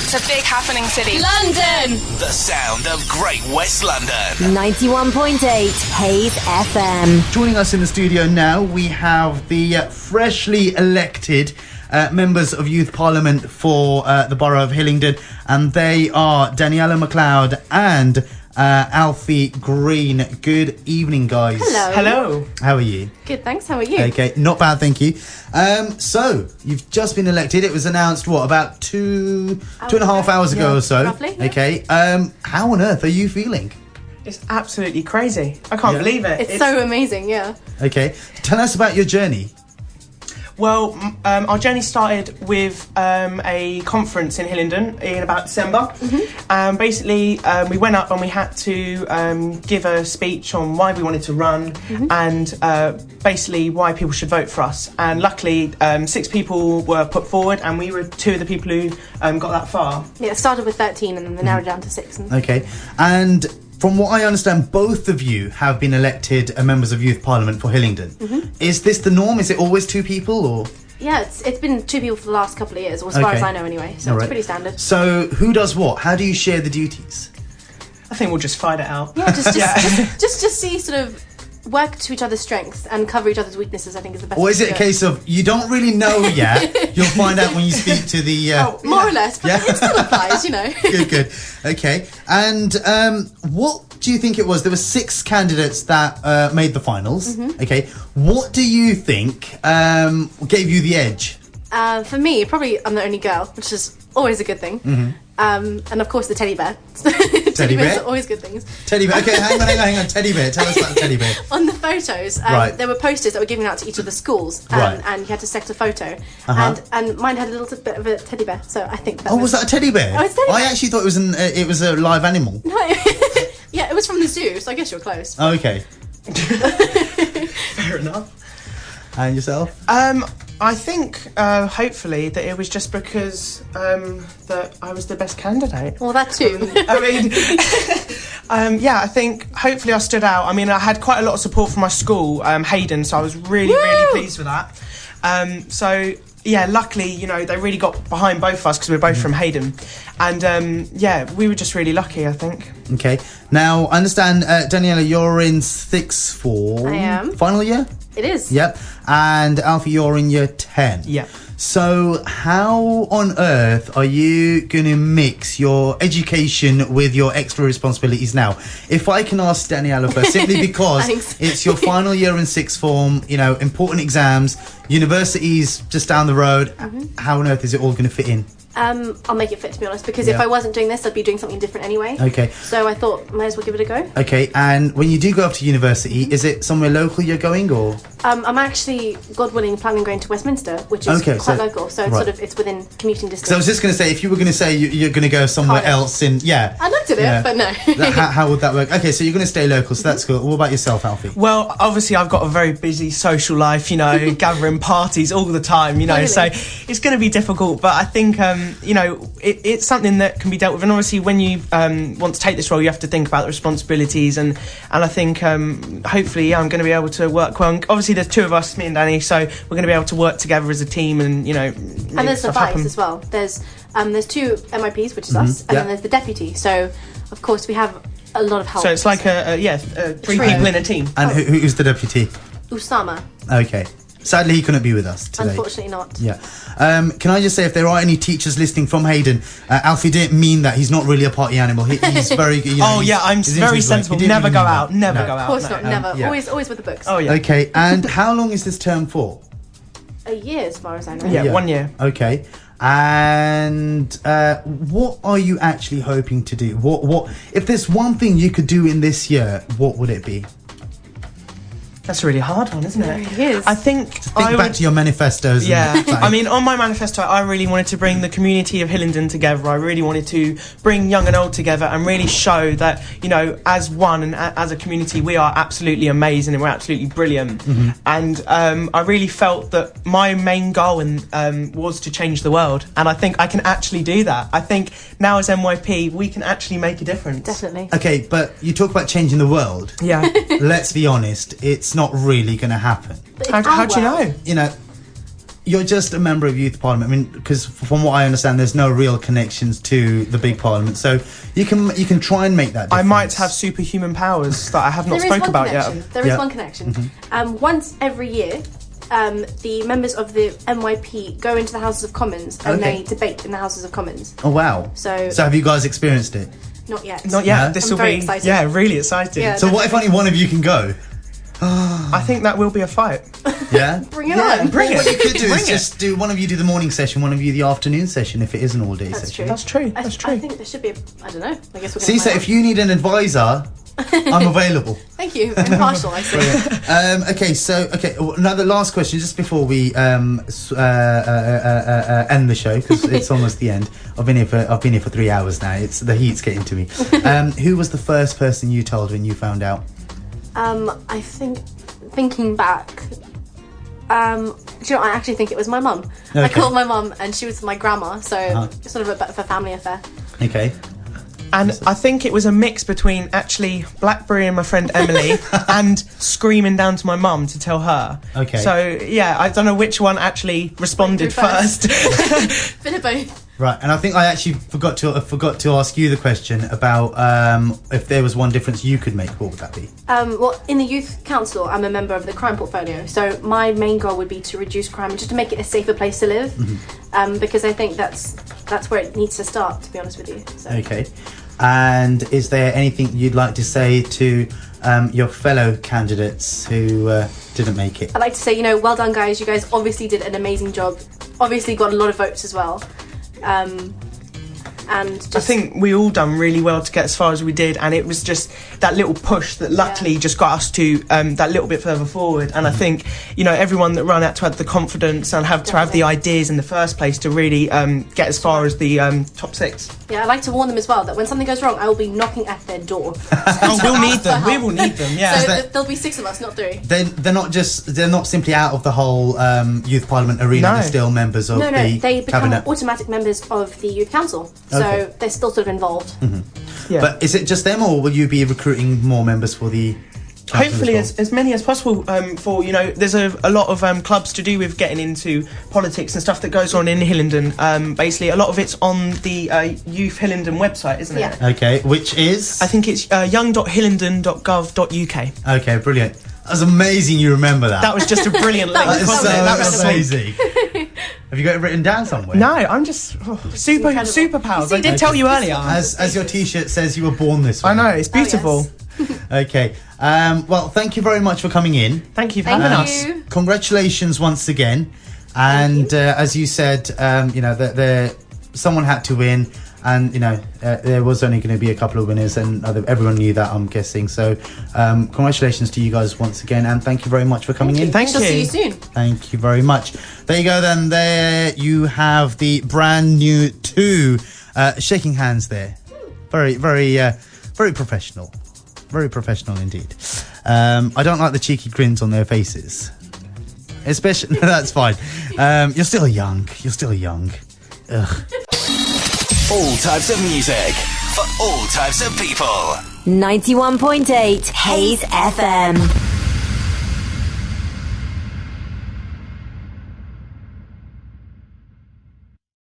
It's a big happening city. London! The sound of Great West London. 91.8 Hayes FM. Joining us in the studio now, we have the freshly elected members of Youth Parliament for the Borough of Hillingdon, and they are Daniella Mcleod and Alfie Green. Good evening, guys. Hello. Hello. How are you? Good, thanks. How are you? Okay, not bad, thank you. So, you've just been elected. It was announced, about two and a half hours ago or so? Roughly, yeah. Okay, how on earth are you feeling? It's absolutely crazy. I can't believe it. It's so amazing, yeah. Okay, tell us about your journey. Well, our journey started with a conference in Hillingdon in about December. Basically, we went up and we had to give a speech on why we wanted to run and basically why people should vote for us. And luckily, 6 people were put forward and we were 2 of the people who got that far. Yeah, it started with 13 and then they narrowed down to 6. Okay, and from what I understand, both of you have been elected members of Youth Parliament for Hillingdon. Is this the norm? Is it always 2 people, or...? Yeah, it's been 2 people for the last couple of years, or as far as I know anyway, so it's pretty standard. So, who does what? How do you share the duties? I think we'll just fight it out. Yeah, just see sort of work to each other's strengths and cover each other's weaknesses, I think is the best. Or is it a case of, you don't really know yet, you'll find out when you speak to the... more or less, but it still applies, you know. Good. Okay, and what do you think it was? There were 6 candidates that made the finals. Okay, what do you think gave you the edge? For me, probably I'm the only girl, which is always a good thing. And of course the teddy bear. Teddy bears are always good things. Teddy bear. Okay, hang on. Teddy bear. Tell us about the teddy bear. On the photos, there were posters that were given out to each of the schools, and you had to select a photo. And mine had a little bit of a teddy bear, so I think that was that a teddy bear? Oh, it's a teddy bear. I actually thought it was a live animal. No, yeah, it was from the zoo, so I guess you're close. Oh, okay. Fair enough. And yourself? I think, hopefully, that it was just because that I was the best candidate. Well, that too. I mean, I think hopefully I stood out. I mean, I had quite a lot of support from my school, Hayden, so I was really pleased with that. Luckily, they really got behind both of us because we were both from Hayden. And, we were just really lucky, I think. Okay. Now, I understand, Daniella, you're in 6th form. I am. Final year? It is. Yep. And Alfie, you're in year 10. Yeah. So how on earth are you going to mix your education with your extra responsibilities now? If I can ask Daniella first, simply because it's your final year in 6th form, important exams, university's just down the road. How on earth is it all going to fit in? I'll make it fit, to be honest, because if I wasn't doing this, I'd be doing something different anyway. Okay. So I thought, might as well give it a go. Okay, and when you do go up to university, is it somewhere local you're going, or...? I'm actually, God willing, planning on going to Westminster, which is quite local, so it's it's within commuting distance. So I was just going to say, if you were going to say you're going to go somewhere else in... Yeah. I looked at it, but no. How would that work? Okay, so you're going to stay local, so that's cool. What about yourself, Alfie? Well, obviously, I've got a very busy social life, gathering parties all the time, so it's going to be difficult, but I think, it's something that can be dealt with, and obviously when you want to take this role, you have to think about the responsibilities, and I think hopefully I'm going to be able to work well. And obviously there's 2 of us, me and Danny, so we're going to be able to work together as a team, and and there's the vice as well. There's 2 MYPs, which is us, and then there's the deputy. So of course we have a lot of help. So it's like 3 people in a team. And who's the deputy? Usama. Okay. Sadly, he couldn't be with us today. Unfortunately not. Yeah. Can I just say, if there are any teachers listening from Hayden, Alfie didn't mean that. He's not really a party animal. He's very good. I'm very sensible. Never go out. Never go out. Of course not. Never. Always with the books. Oh, yeah. Okay, and how long is this term for? A year, as far as I know. Yeah, 1 year. Okay. And what are you actually hoping to do? What if there's one thing you could do in this year, what would it be? That's a really hard one, isn't it? It is. I think back to your manifestos. Yeah. I mean, on my manifesto, I really wanted to bring the community of Hillingdon together. I really wanted to bring young and old together and really show that, as one and as a community, we are absolutely amazing and we're absolutely brilliant. And I really felt that my main goal was to change the world. And I think I can actually do that. I think now as MYP, we can actually make a difference. Definitely. Okay, but you talk about changing the world. Yeah. Let's be honest, it's not really going to happen. How do you know? you're just a member of Youth Parliament. I mean, because from what I understand, there's no real connections to the big Parliament. So you can try and make that difference. I might have superhuman powers that I have not spoke about yet. There is one connection. Once every year, the members of the MYP go into the Houses of Commons and they debate in the Houses of Commons. Oh wow! So have you guys experienced it? Not yet. Not yet. No? This will be exciting. Really exciting. Yeah, so what if only one of you can go? I think that will be a fight. Yeah? Bring it on. Bring it. What you could do is just do one of you do the morning session, one of you the afternoon session if it is an all-day session. That's true. I think there should be I don't know. I guess we're See, so if you need an advisor, I'm available. Thank you. Impartial, I see. Okay, another last question just before we end the show, because it's almost the end. I've been here for 3 hours now. The heat's getting to me. Who was the first person you told when you found out? I think, thinking back, do you know, I actually think it was my mum. Okay. I called my mum and she was my grandma, so it's sort of a bit of a family affair. Okay. And I think it was a mix between actually Blackberry and my friend Emily and screaming down to my mum to tell her. Okay. So, yeah, I don't know which one actually responded first. Bit of both. Right, and I think I actually forgot to ask you the question about if there was one difference you could make. What would that be? Well, in the Youth Council, I'm a member of the crime portfolio. So my main goal would be to reduce crime and just to make it a safer place to live. Because I think that's where it needs to start, to be honest with you. So. Okay. And is there anything you'd like to say to your fellow candidates who didn't make it? I'd like to say, well done, guys. You guys obviously did an amazing job. Obviously got a lot of votes as well. And I think we all done really well to get as far as we did, and it was just that little push that luckily just got us to that little bit further forward. And I think everyone that ran out to have the confidence and have the ideas in the first place to really get as far as the top 6. Yeah, I'd like to warn them as well that when something goes wrong, I will be knocking at their door. We'll need them. We will need them. Yeah. So there'll be 6 of us, not 3. They're not simply out of the whole Youth Parliament arena. They're still members of the they become cabinet. Automatic members of the Youth Council. So they're still sort of involved. Yeah. But is it just them, or will you be recruiting more members for the hopefully as many as possible for there's a lot of clubs to do with getting into politics and stuff that goes on in Hillingdon. Basically a lot of it's on the Youth Hillingdon website, isn't it? Okay, which is? I think it's young.hillingdon.gov.uk. Okay, brilliant. That's amazing you remember that. That was just a brilliant link. That was amazing. Have you got it written down somewhere? No, I'm just superpowers. I did tell you earlier. As your T-shirt says, you were born this way. I know, it's beautiful. Okay. Well, thank you very much for coming in. Thank you for having us. Congratulations once again. And as you said, someone had to win. And there was only going to be a couple of winners, and everyone knew that, I'm guessing. So, congratulations to you guys once again, and thank you very much for coming in. Thank you. See you soon. Thank you very much. There you go. Then there you have the brand new 2 shaking hands there. Very, very, very professional. Very professional indeed. I don't like the cheeky grins on their faces. Especially, no, that's fine. You're still young. Ugh. All types of music for all types of people. 91.8 Hayes FM.